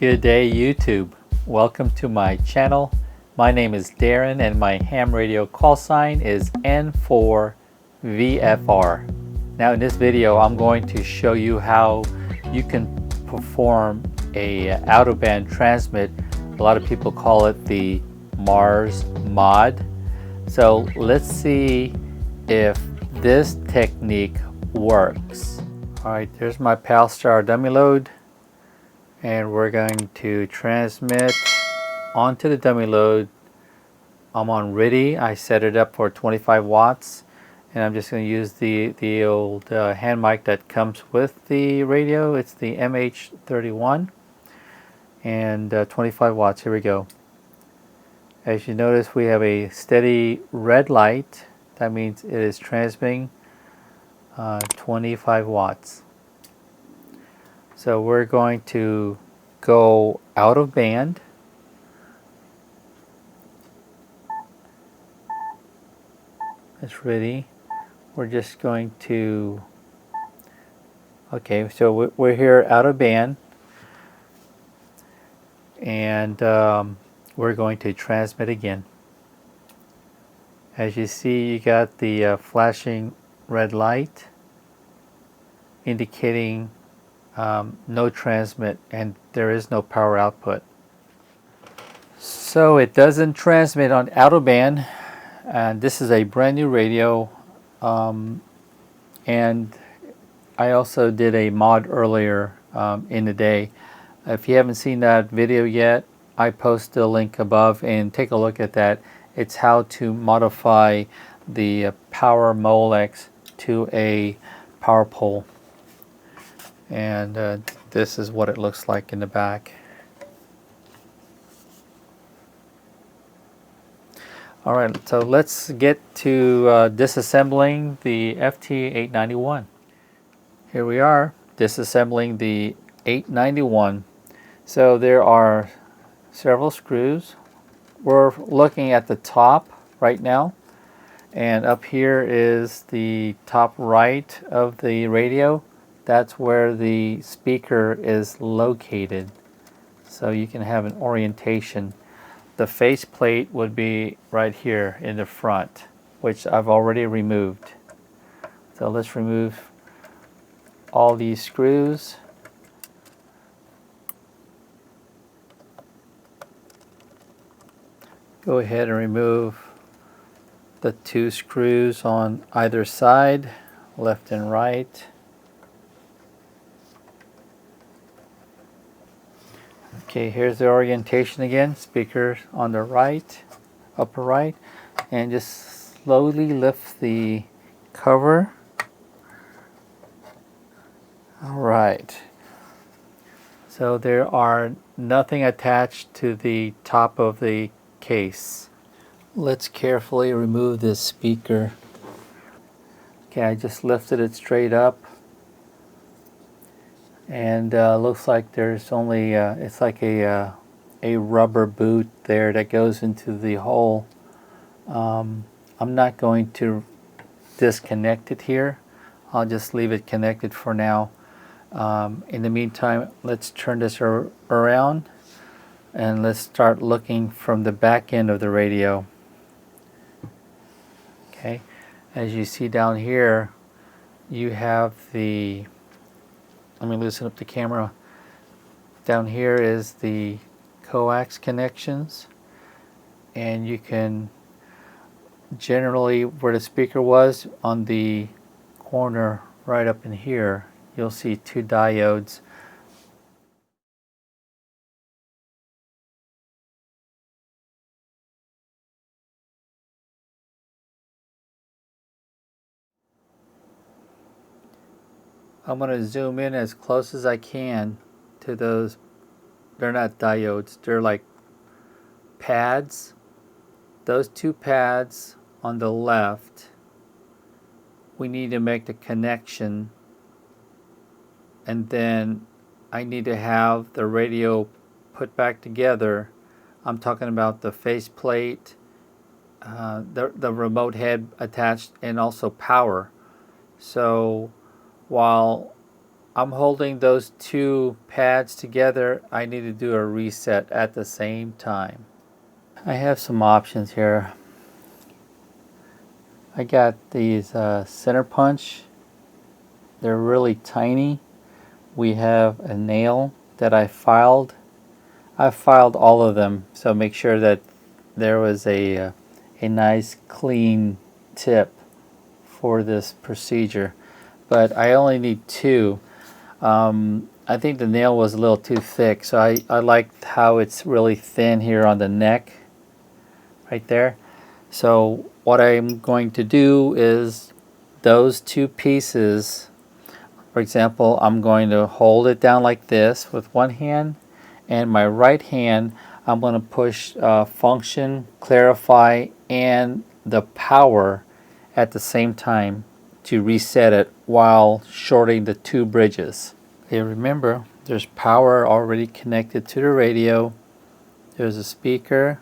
Good day, YouTube. Welcome to my channel. My name is Darren and my ham radio call sign is N4VFR. Now in this video I'm going to show you how you can perform a out-of-band transmit. A lot of people call it the Mars mod. So let's see if this technique works. Alright, there's my PALSTAR dummy load. And we're going to transmit onto the dummy load. I'm on ready. I set it up for 25 watts, and I'm just going to use the old hand mic that comes with the radio. It's the MH31 and 25 watts. Here we go. As you notice, we have a steady red light. That means it is transmitting 25 watts. So we're going to go out of band. It's ready. We're just going to, okay, so we're here out of band, and we're going to transmit again. As you see, you got the flashing red light indicating no transmit, and there is no power output. So it doesn't transmit on out of band, and this is a brand new radio, and I also did a mod earlier in the day. If you haven't seen that video yet, I post a link above and take a look at that. It's how to modify the power Molex to a power pole. And this is what it looks like in the back. Alright, so let's get to disassembling the FT-891. Here we are, disassembling the 891. So there are several screws. We're looking at the top right now, and up here is the top right of the radio. That's where the speaker is located, so you can have an orientation. The faceplate would be right here in the front, which I've already removed. So let's remove all these screws. Go ahead and remove the two screws on either side, left and right. Okay, here's the orientation again. Speaker on the right, upper right, and just slowly lift the cover. All right. So there are nothing attached to the top of the case. Let's carefully remove this speaker. Okay, I just lifted it straight up. And looks like there's only it's like a rubber boot there that goes into the hole. I'm not going to disconnect it here. I'll just leave it connected for now. In the meantime, let's turn this around and let's start looking from the back end of the radio. Okay, as you see down here, you have the, let me loosen up the camera. Down here is the coax connections, and you can generally, where the speaker was on the corner right up in here, you'll see two diodes. I'm going to zoom in as close as I can to those. They're not diodes, they're like pads. Those two pads on the left, we need to make the connection, and then I need to have the radio put back together. I'm talking about the faceplate, the remote head attached, and also power. So while I'm holding those two pads together. I need to do a reset at the same time. I have some options here. I got these center punch. They're really tiny. We have a nail that I filed. I filed all of them, so make sure that there was a nice clean tip for this procedure. But I only need two. I think the nail was a little too thick, so I liked how it's really thin here on the neck, right there. So what I'm going to do is those two pieces, for example, I'm going to hold it down like this with one hand, and my right hand I'm going to push function, clarify, and the power at the same time to reset it while shorting the two bridges. Okay, remember there's power already connected to the radio. There's a speaker,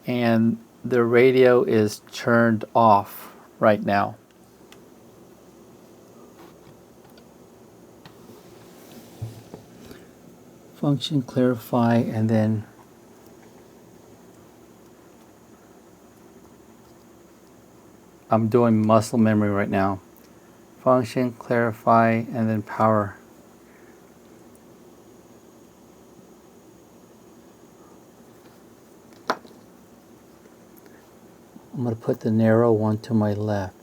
and the radio is turned off right now. Function, clarify, and then I'm doing muscle memory right now. Function, clarify, and then power. I'm going to put the narrow one to my left.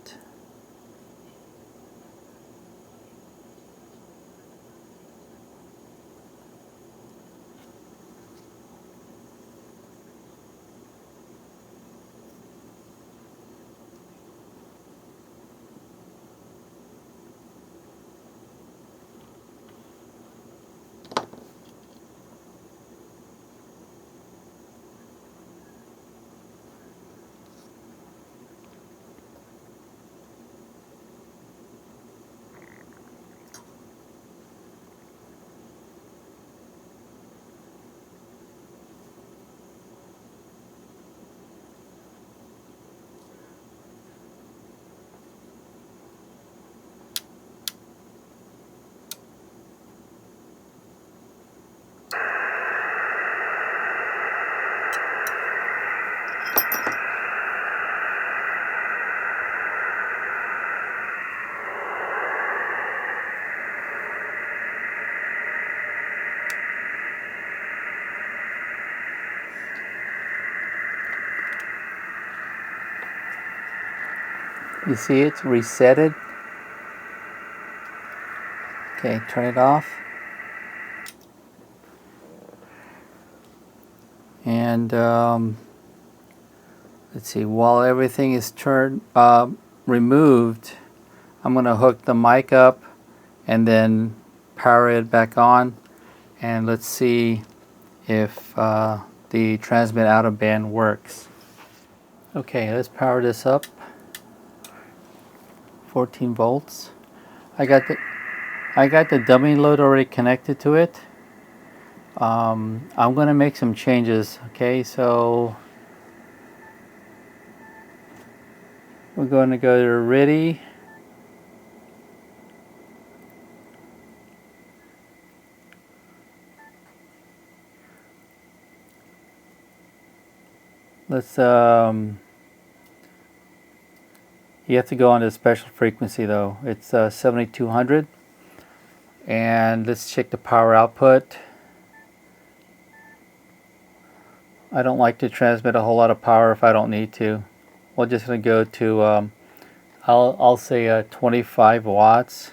You see it's resetted. Okay, turn it off. And let's see, while everything is removed, I'm going to hook the mic up and then power it back on. And let's see if the transmit out of band works. Okay, let's power this up. 14 volts. I got the dummy load already connected to it. I'm going to make some changes. Okay, so we're going to go to ready. Let's you have to go on to special frequency though. It's 7200. And let's check the power output. I don't like to transmit a whole lot of power if I don't need to. We're just going to go to I'll say 25 watts.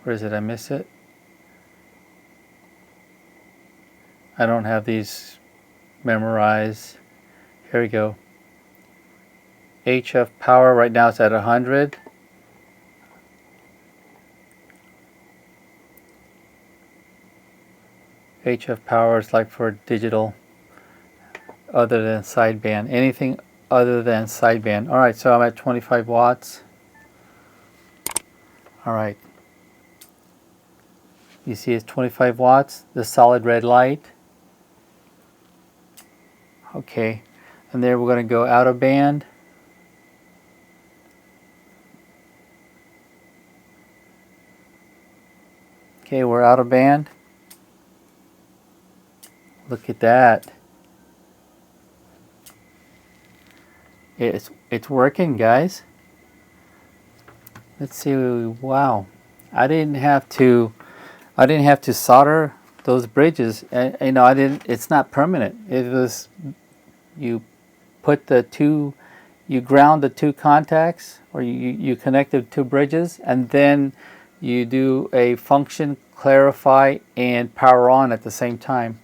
Where is it? I miss it. I don't have these memorized. Here we go. HF power right now is at 100. HF power is like for digital other than sideband. Anything other than sideband. Alright, so I'm at 25 watts. Alright. You see it's 25 watts, the solid red light. Okay, and there we're going to go out of band. Okay, we're out of band. Look at that. It's working, guys. Let's see. Wow, I didn't have to solder those bridges. And, you know, I didn't. It's not permanent. It was, you put the two, you ground the two contacts, or you connect the two bridges, and then you do a function, clarify, and power on at the same time.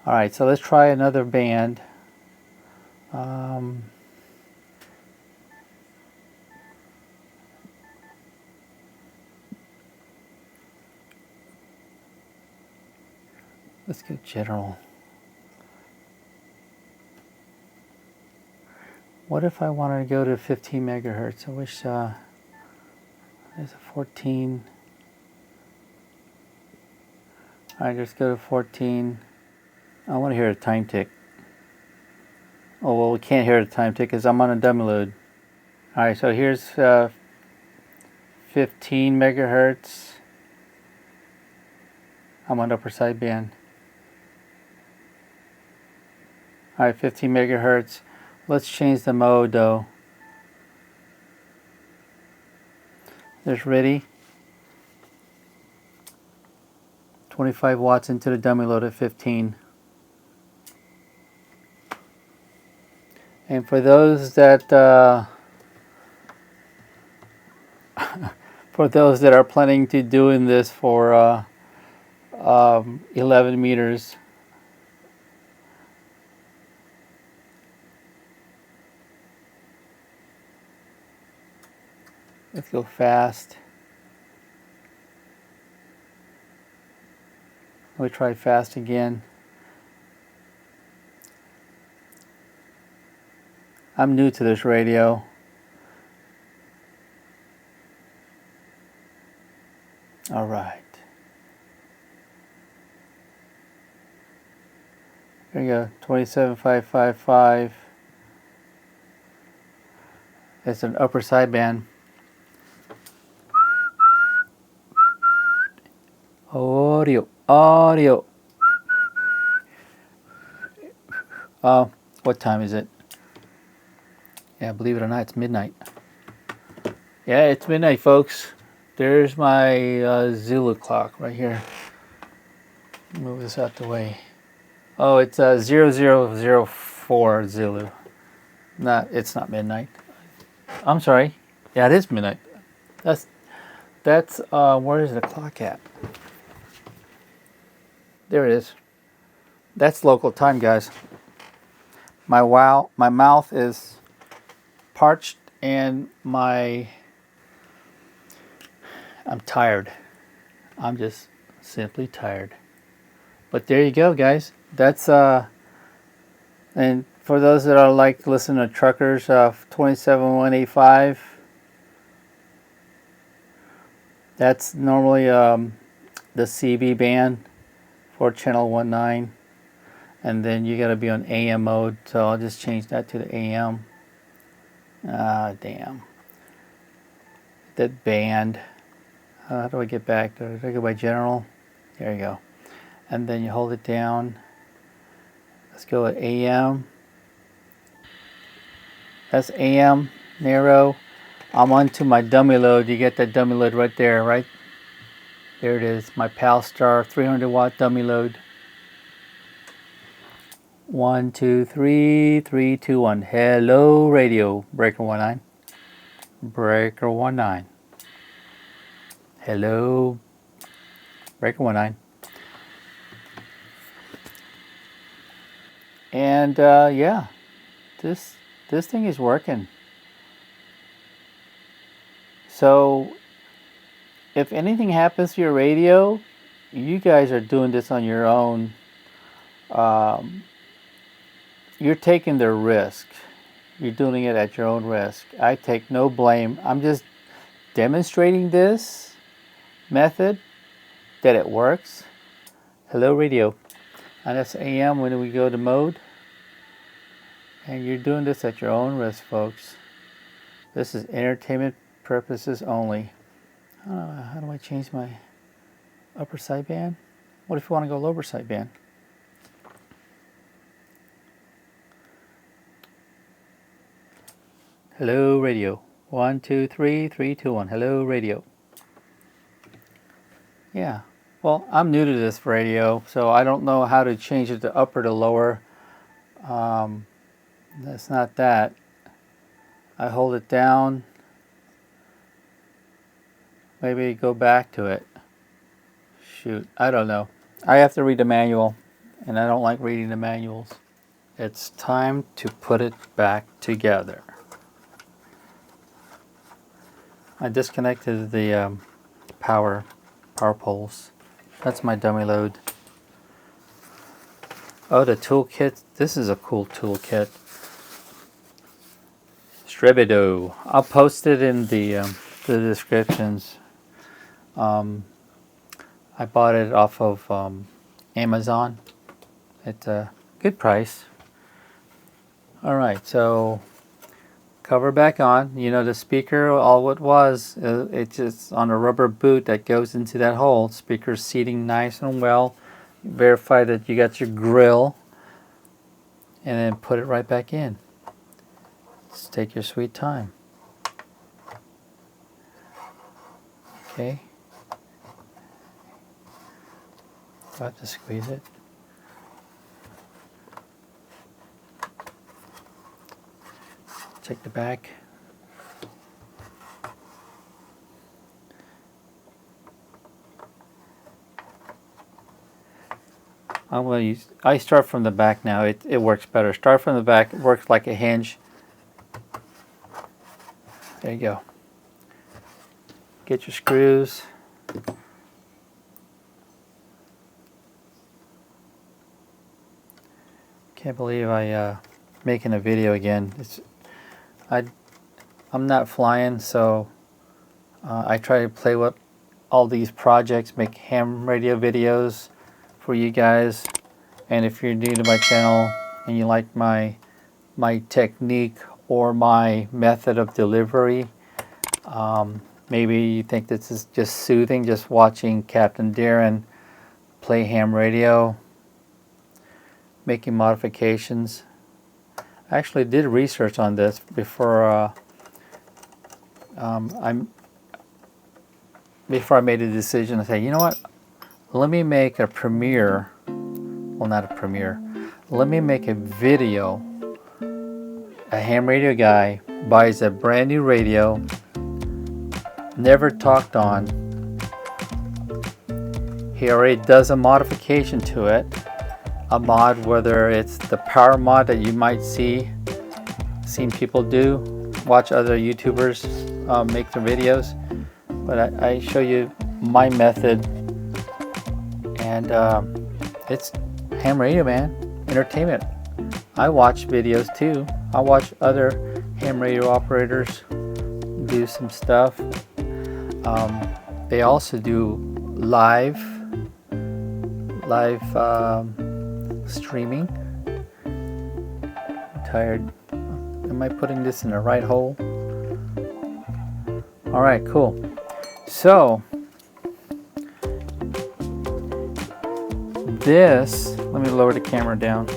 All right, so let's try another band. Let's go general. What if I wanted to go to 15 megahertz? I wish there's a 14. All right, let's go to 14. I want to hear a time tick. Oh, well, we can't hear the time tick because I'm on a dummy load. All right, so here's 15 megahertz. I'm on upper sideband. All right, 15 megahertz. Let's change the mode though. There's ready. 25 watts into the dummy load at 15. And for those that for those that are planning to doing this for 11 meters, let's go fast. We try fast again. I'm new to this radio. All right. Here we go. 27555. It's an upper sideband. Audio. What time is it? Yeah, believe it or not, it's midnight. Yeah, it's midnight, folks. There's my Zulu clock right here. Move this out the way. Oh, it's 0004 Zulu. It's not midnight. I'm sorry. Yeah, it is midnight. That's where is the clock at? There it is. That's local time, guys. My mouth is parched and I'm tired. I'm just simply tired. But there you go, guys. That's and for those that are like listening to truckers, 27185. That's normally the CB band for channel 19, and then you got to be on AM mode. So I'll just change that to the AM. Damn. That band. How do I get back? Do I go by general? There you go. And then you hold it down. Let's go at AM. That's AM, narrow. I'm onto my dummy load. You get that dummy load right there, right? There it is, my PalStar 300 watt dummy load. 1, 2, 3, 3, 2, 1. Hello, radio. Breaker 19. Breaker 19. Hello, Breaker 19. And yeah, this thing is working. So if anything happens to your radio, you guys are doing this on your own. You're taking the risk. You're doing it at your own risk. I take no blame. I'm just demonstrating this method, that it works. Hello, radio. And that's AM when we go to mode. And you're doing this at your own risk, folks. This is entertainment purposes only. How do I change my... Upper sideband? What if you want to go lower sideband? Hello radio. 1, 2, 3, 3, 2, 1. Hello radio. Yeah. Well, I'm new to this radio, so I don't know how to change it to upper to lower. That's not that. I hold it down. Maybe go back to it. Shoot, I don't know. I have to read the manual, and I don't like reading the manuals. It's time to put it back together. I disconnected the power poles. That's my dummy load. Oh, the toolkit. This is a cool toolkit. Stribido. I'll post it in the descriptions. I bought it off of Amazon. It's a good price. Alright, so cover back on. You know the speaker, all it was, it's just on a rubber boot that goes into that hole. Speaker's seating nice and well. Verify that you got your grill. And then put it right back in. Just take your sweet time. Okay. I have to squeeze it. Check the back. I start from the back now. It works better. Start from the back. It works like a hinge. There you go. Get your screws. Can't believe I making a video again. I'm not flying, so I try to play with all these projects, make ham radio videos for you guys. And if you're new to my channel and you like my technique or my method of delivery, maybe you think this is just soothing, just watching Captain Darren play ham radio, making modifications. I actually did research on this before before I made a decision to say, you know what, let me make a premiere, well, not a premiere, let me make a video. A ham radio guy buys a brand new radio, never talked on. He already does a modification to it. A mod, whether it's the power mod that you might seen people do, watch other YouTubers make their videos, but I show you my method, and it's ham radio, man, entertainment. I watch videos too. I watch other ham radio operators do some stuff. They also do live streaming. I'm tired. Am I putting this in the right hole? Alright, cool. So this, let me lower the camera down.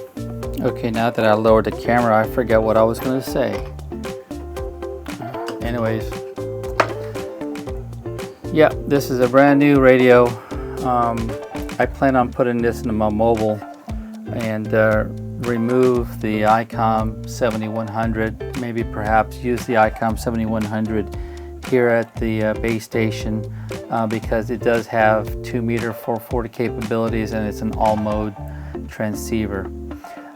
Okay, now that I lowered the camera, I forget what I was going to say. Anyways, yeah, this is a brand new radio. I plan on putting this into my mobile and remove the ICOM 7100, maybe perhaps use the ICOM 7100 here at the base station because it does have 2-meter 440 capabilities and it's an all-mode transceiver.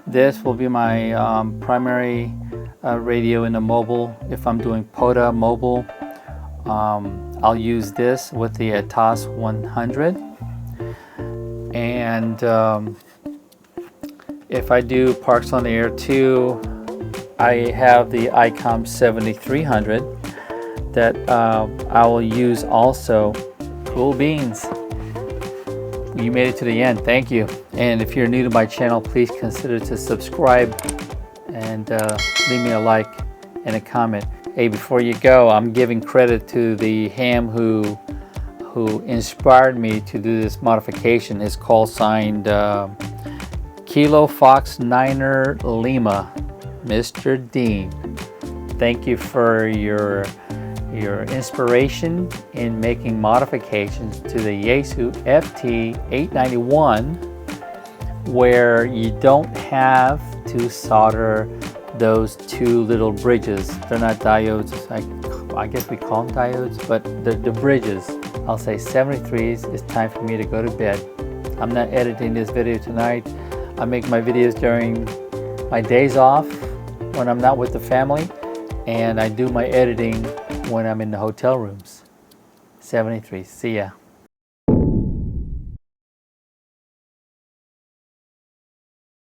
This will be my primary radio in the mobile. If I'm doing POTA mobile, I'll use this with the ATOS 100. And if I do Parks on the Air 2, I have the ICOM 7300 that I will use also. Cool beans. You made it to the end. Thank you. And if you're new to my channel, please consider to subscribe and leave me a like and a comment. Hey, before you go, I'm giving credit to the ham who who inspired me to do this modification. His call signed Kilo Fox Niner Lima, Mr. Dean. Thank you for your inspiration in making modifications to the Yaesu FT-891, where you don't have to solder those two little bridges. They're not diodes. I guess we call them diodes, but the bridges. I'll say 73s. It's time for me to go to bed. I'm not editing this video tonight. I make my videos during my days off when I'm not with the family, and I do my editing when I'm in the hotel rooms. 73. See ya.